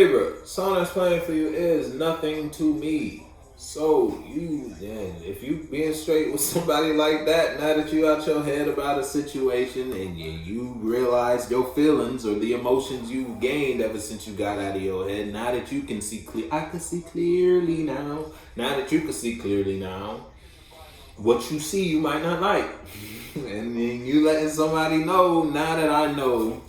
Libra, song that's playing for you is Nothing to Me. So if you being straight with somebody like that, now that you out your head about a situation and you realize your feelings or the emotions you gained ever since you got out of your head, now that you can see clear, I can see clearly now. Now that you can see clearly now, what you see you might not like, and then you letting somebody know. Now that I know.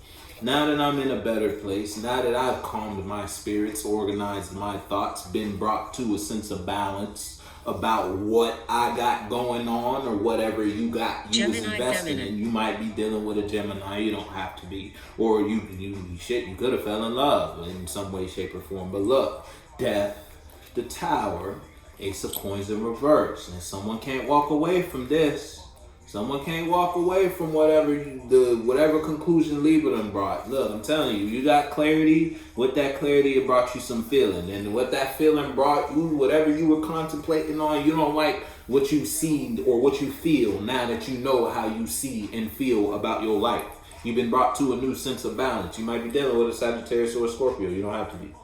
Now that I'm in a better place, now that I've calmed my spirits, organized my thoughts, been brought to a sense of balance about what I got going on or whatever you got, you was investing in. You might be dealing with a Gemini, you don't have to be. Or you could have fell in love in some way, shape, or form. But look, Death, the Tower, Ace of Coins in reverse. And someone can't walk away from this. Someone can't walk away from whatever conclusion Libra done brought. Look, I'm telling you, you got clarity. With that clarity, it brought you some feeling. And what that feeling brought you, whatever you were contemplating on, you don't like what you see or what you feel now that you know how you see and feel about your life. You've been brought to a new sense of balance. You might be dealing with a Sagittarius or a Scorpio. You don't have to be.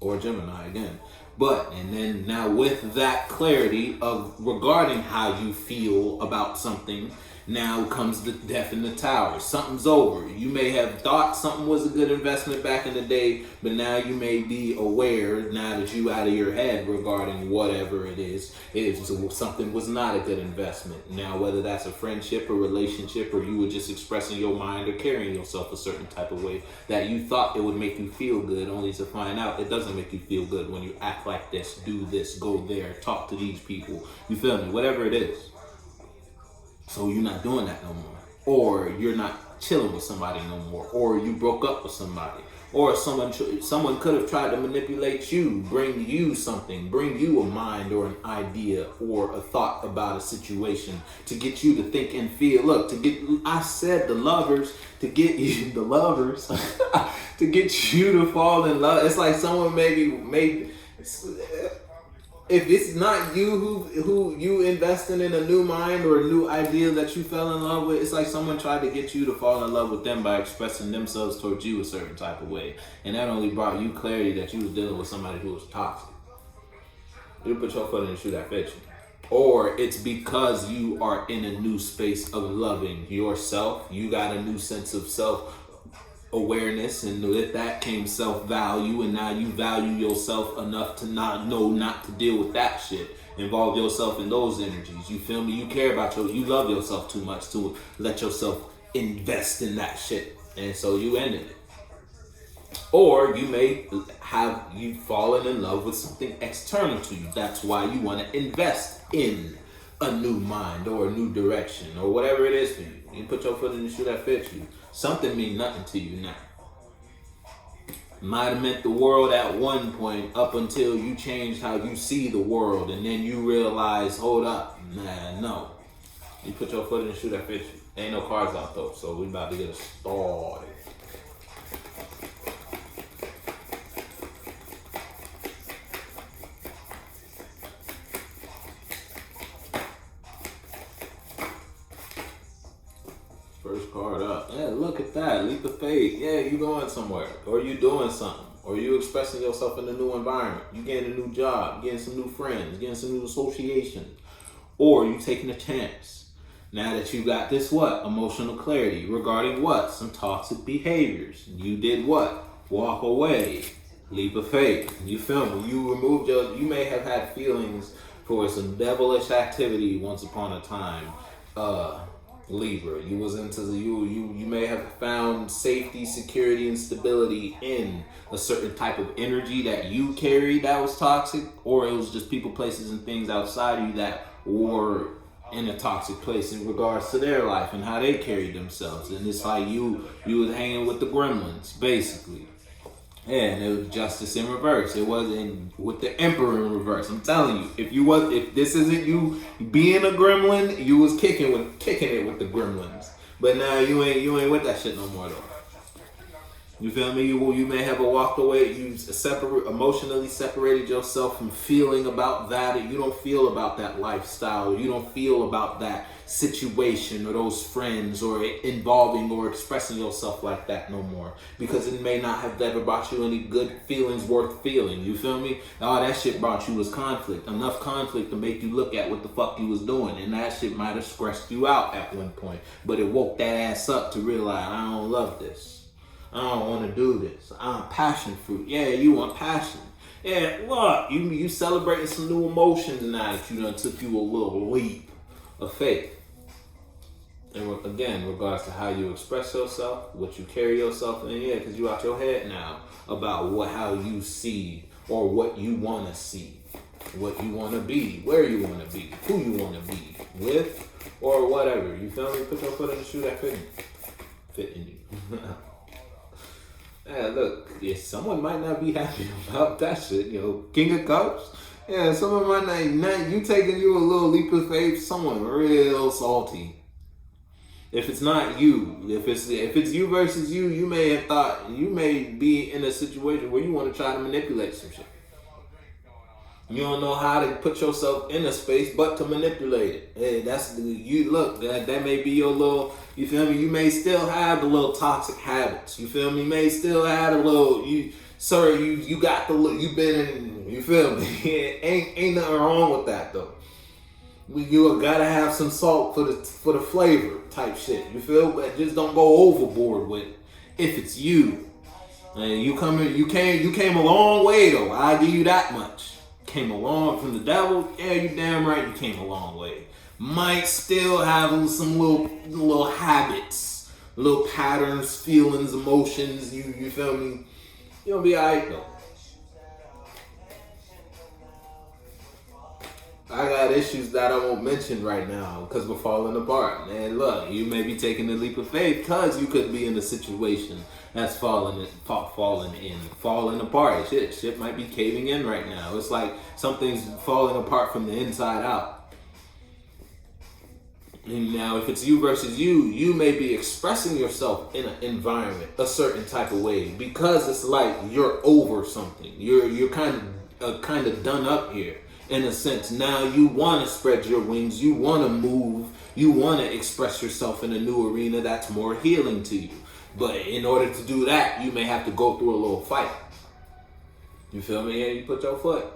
Or a Gemini again. But, and then now with that clarity of regarding how you feel about something, now comes the Death in the Tower. Something's over. You may have thought something was a good investment back in the day, but now you may be aware, now that you out of your head regarding whatever it is something was not a good investment. Now, whether that's a friendship or relationship, or you were just expressing your mind or carrying yourself a certain type of way that you thought it would make you feel good, only to find out it doesn't make you feel good when you act like this, do this, go there, talk to these people. You feel me? Whatever it is. So you're not doing that no more. Or you're not chilling with somebody no more. Or you broke up with somebody. Or someone could have tried to manipulate you, bring you something, bring you a mind or an idea or a thought about a situation to get you to think and feel. Look, I said the lovers, to get you, the lovers, to get you to fall in love. It's like someone maybe if it's not you who you investing in a new mind or a new idea that you fell in love with, it's like someone tried to get you to fall in love with them by expressing themselves towards you a certain type of way. And that only brought you clarity that you was dealing with somebody who was toxic. You put your foot in the shoe that fits you. Or it's because you are in a new space of loving yourself. You got a new sense of self-awareness, and with that came self-value, and now you value yourself enough to not to deal with that shit. Involve yourself in those energies. You feel me? You care about you love yourself too much to let yourself invest in that shit, and so you ended it. Or you may have fallen in love with something external to you. That's why you want to invest in a new mind or a new direction or whatever it is for you. You put your foot in the shoe that fits you. Something means nothing to you now. Might have meant the world at one point up until you changed how you see the world, and then you realize, hold up, man, no. You put your foot in the shoe that fits you. Ain't no cards out though, so we about to get started. First card up. Yeah, look at that. Leap of faith. Yeah, you going somewhere. Or you doing something. Or you expressing yourself in a new environment. You getting a new job. Getting some new friends. Getting some new associations. Or you taking a chance. Now that you got this emotional clarity regarding some toxic behaviors. You did walk away. Leap of faith. You feel me? You removed you may have had feelings for some devilish activity once upon a time. Libra, you was into you may have found safety, security, and stability in a certain type of energy that you carried that was toxic, or it was just people, places, and things outside of you that were in a toxic place in regards to their life and how they carried themselves. And it's like you was hanging with the gremlins, basically. Yeah, and it was justice in reverse. It wasn't with the emperor in reverse. I'm telling you, if this isn't you being a gremlin, you was kicking it with the gremlins. But now you ain't with that shit no more though. You feel me? You may have walked away. You emotionally separated yourself from feeling about that. And you don't feel about that lifestyle. You don't feel about that situation or those friends or involving or expressing yourself like that no more. Because it may not have ever brought you any good feelings worth feeling. You feel me? All that shit brought you was conflict. Enough conflict to make you look at what the fuck you was doing. And that shit might have stressed you out at one point. But it woke that ass up to realize, I don't love this. I don't want to do this. I'm passion fruit. Yeah, you want passion. Yeah, look, you celebrating some new emotions now that you done took you a little leap of faith. And again, in regards to how you express yourself, what you carry yourself in, yeah, because you out your head now about how you see or what you want to see, what you want to be, where you want to be, who you want to be with, or whatever. You feel me? Put your foot in the shoe that fit in you. Yeah, look, yeah, someone might not be happy about that shit, King of Cups. Yeah, someone might not, you taking you a little leap of faith, someone real salty. If it's not you, if it's you versus you, you may have thought, you may be in a situation where you want to try to manipulate some shit. You don't know how to put yourself in a space but to manipulate it. Hey, that may be your little, you feel me? You may still have the little toxic habits. You feel me? You may still have a little, you got the look, you been in, you feel me? ain't nothing wrong with that though. You gotta have some salt for the flavor type shit. You feel? But just don't go overboard with it. If it's you, and you came a long way though. I'll give you that much. Came along from the devil, yeah, you damn right you came a long way. Might still have some little habits, little patterns, feelings, emotions, you feel me? You'll be alright though. I got issues that I won't mention right now because we're falling apart. And look, you may be taking a leap of faith because you could be in a situation that's falling apart. Shit might be caving in right now. It's like something's falling apart from the inside out. And now if it's you versus you may be expressing yourself in an environment a certain type of way because it's like you're over something. You're kind of done up here. In a sense, now you want to spread your wings, you want to move, you want to express yourself in a new arena that's more healing to you. But in order to do that, you may have to go through a little fight. You feel me? And you put your foot.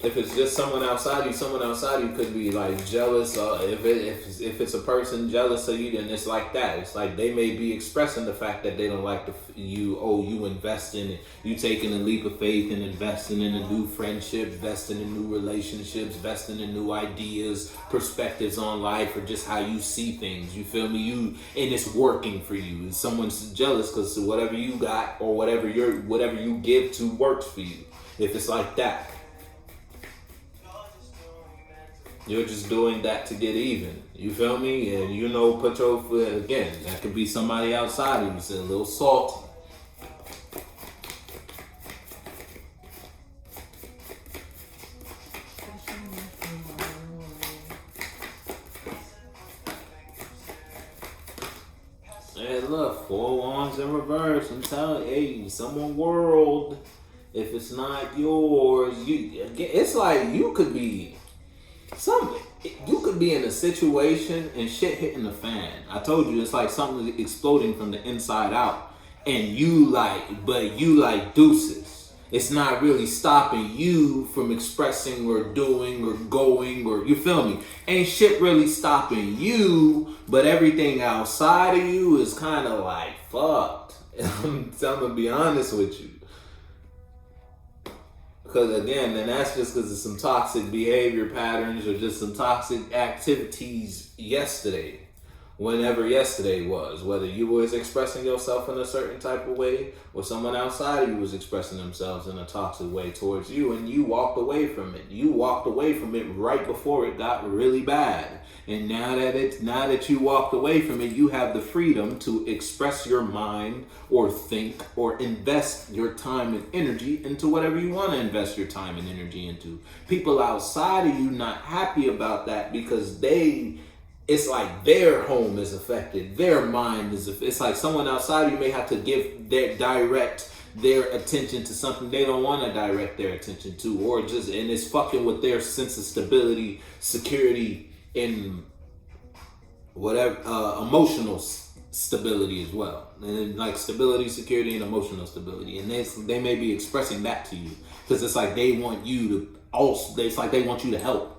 If it's just someone outside you could be like jealous. If it's a person jealous of you, then it's like that. It's like they may be expressing the fact that they don't like you investing, you taking a leap of faith and investing in a new friendship, investing in new relationships, investing in new ideas, perspectives on life, or just how you see things. You feel me? And it's working for you. And someone's jealous because whatever you got or whatever you give to works for you. If it's like that. You're just doing that to get even. You feel me? And put your foot, again, that could be somebody outside of you, a little salty. And look, 4 wands in reverse. I'm telling you, someone world, if it's not yours, it's like you could be in a situation and shit hitting the fan. I told you it's like something exploding from the inside out, and you like deuces. It's not really stopping you from expressing or doing or going, or you feel me? Ain't shit really stopping you, but everything outside of you is kind of like fucked. I'm gonna be honest with you. Because again, and that's just because of some toxic behavior patterns or just some toxic activities yesterday. Whenever yesterday was. Whether you was expressing yourself in a certain type of way or someone outside of you was expressing themselves in a toxic way towards you and you walked away from it. You walked away from it right before it got really bad. And now that you walked away from it, you have the freedom to express your mind or think or invest your time and energy into whatever you want to invest your time and energy into. People outside of you not happy about that because they it's like their home is affected, their mind is affected. It's like someone outside you may have to direct their attention to something they don't want to direct their attention to, or just, and it's fucking with their sense of stability, security, and whatever, emotional stability as well. And like stability, security, and emotional stability. And they may be expressing that to you because it's like they want you to also, it's like they want you to help.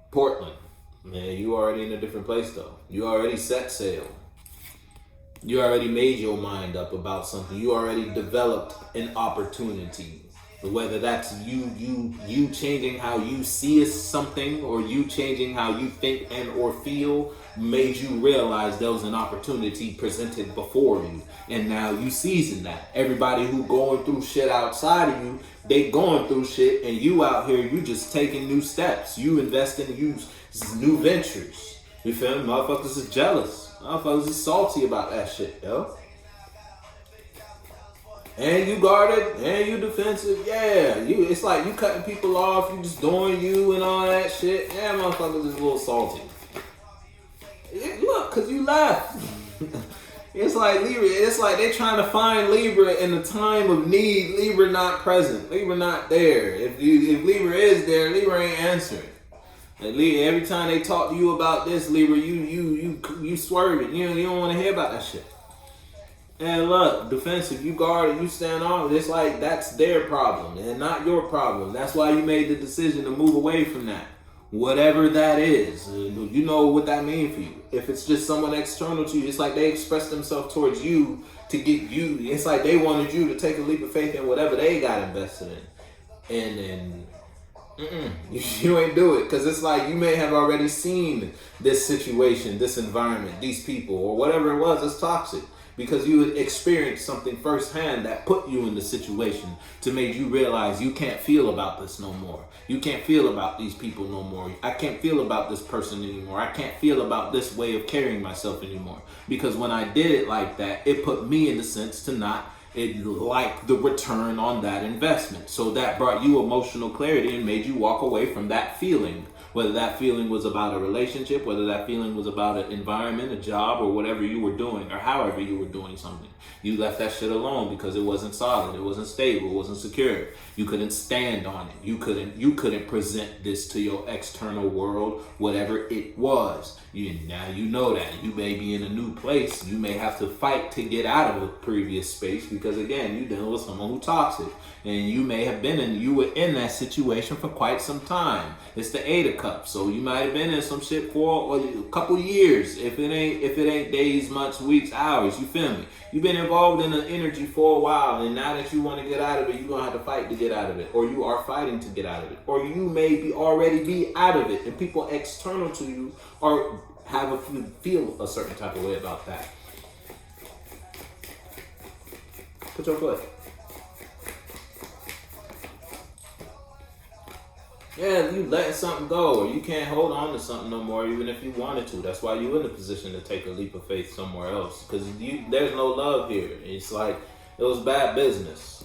Portland, man, you already in a different place though. You already set sail. You already made your mind up about something. You already developed an opportunity. Whether that's you changing how you see something, or you changing how you think and or feel, made you realize there was an opportunity presented before you, and now you season that. Everybody who going through shit outside of you, they going through shit, and you out here, you just taking new steps. You investing in new ventures. You feel me? Motherfuckers is jealous. Motherfuckers is salty about that shit, yo. And you guarded, and you defensive, yeah. It's like you cutting people off, you just doing you and all that shit. Yeah, motherfuckers is a little salty. Look, cause you left. It's like Libra. It's like they trying to find Libra in the time of need. Libra not present. Libra not there. If Libra is there, Libra ain't answering. And every time they talk to you about this, Libra, you swerving. You don't want to hear about that shit. And look, defensive, you guard it, you stand on it. It's like that's their problem and not your problem. That's why you made the decision to move away from that. Whatever that is, you know what that means for you. If it's just someone external to you, it's like they express themselves towards you to get you. It's like they wanted you to take a leap of faith in whatever they got invested in. And you ain't do it, because it's like you may have already seen this situation, this environment, these people, or whatever it was that's toxic. Because you had experienced something firsthand that put you in the situation to make you realize you can't feel about this no more. You can't feel about these people no more. I can't feel about this person anymore. I can't feel about this way of carrying myself anymore. Because when I did it like that, it put me in the sense to not like the return on that investment. So that brought you emotional clarity and made you walk away from that feeling. Whether that feeling was about a relationship, whether that feeling was about an environment, a job, or whatever you were doing, or however you were doing something. You left that shit alone because it wasn't solid, it wasn't stable, it wasn't secure. You couldn't stand on it. You couldn't present this to your external world, whatever it was. Now you know that. You may be in a new place. You may have to fight to get out of a previous space because, again, you're dealing with someone who's toxic. And you may have you were in that situation for quite some time. It's the 8 of Cups. So you might have been in some shit for a couple years. If it ain't days, months, weeks, hours, you feel me? You've been involved in the energy for a while, and now that you want to get out of it, you're going to have to fight to get out of it. Or you are fighting to get out of it. Or you may already be out of it, and people external to you feel a certain type of way about that. Put your foot. Yeah, you letting something go, or you can't hold on to something no more, even if you wanted to. That's why you're in the position to take a leap of faith somewhere else, because there's no love here. It's like it was bad business.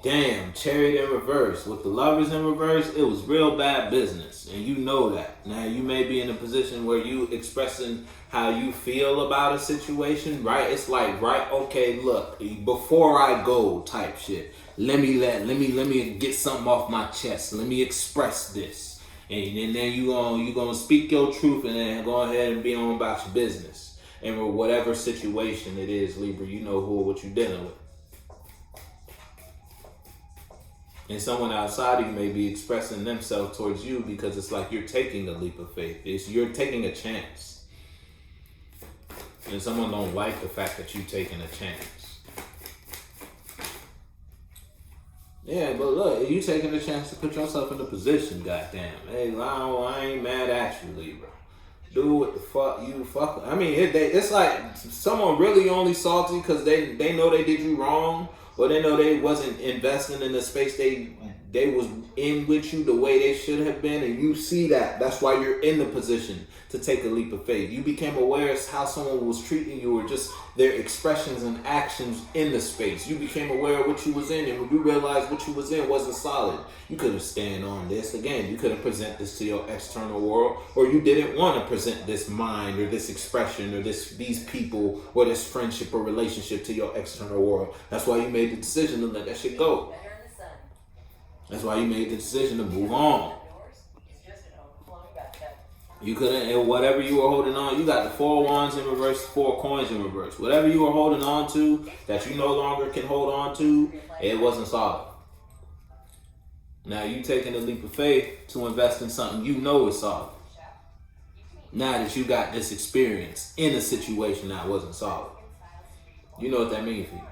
Damn, Chariot in reverse. With the Lovers in reverse, it was real bad business, and you know that. Now you may be in a position where you expressing how you feel about a situation, right? It's like, right, okay, look, before I go type shit. Let me get something off my chest. Let me express this. And then you gonna speak your truth and then go ahead and be on about your business. And with whatever situation it is, Libra, you know what you're dealing with. And someone outside of you may be expressing themselves towards you because it's like you're taking a leap of faith. You're taking a chance. And someone don't like the fact that you're taking a chance. Yeah, but look, you taking a chance to put yourself in a position, goddamn. Hey, I ain't mad at you, Libra. Do what the fuck you fuck. I mean, it's like someone really only salty because they know they did you wrong, or they know they wasn't investing in the space they they was in with you the way they should have been, and you see that. That's why you're in the position to take a leap of faith. You became aware of how someone was treating you, or just their expressions and actions in the space. You became aware of what you was in, and when you realized what you was in wasn't solid, you couldn't stand on this. Again, you couldn't present this to your external world, or you didn't want to present this mind or this expression or these people or this friendship or relationship to your external world. That's why you made the decision to let that shit go. That's why you made the decision to move on. You couldn't, and whatever you were holding on, you got the 4 wands in reverse, 4 coins in reverse. Whatever you were holding on to that you no longer can hold on to, it wasn't solid. Now you taking a leap of faith to invest in something you know is solid. Now that you got this experience in a situation that wasn't solid. You know what that means for you.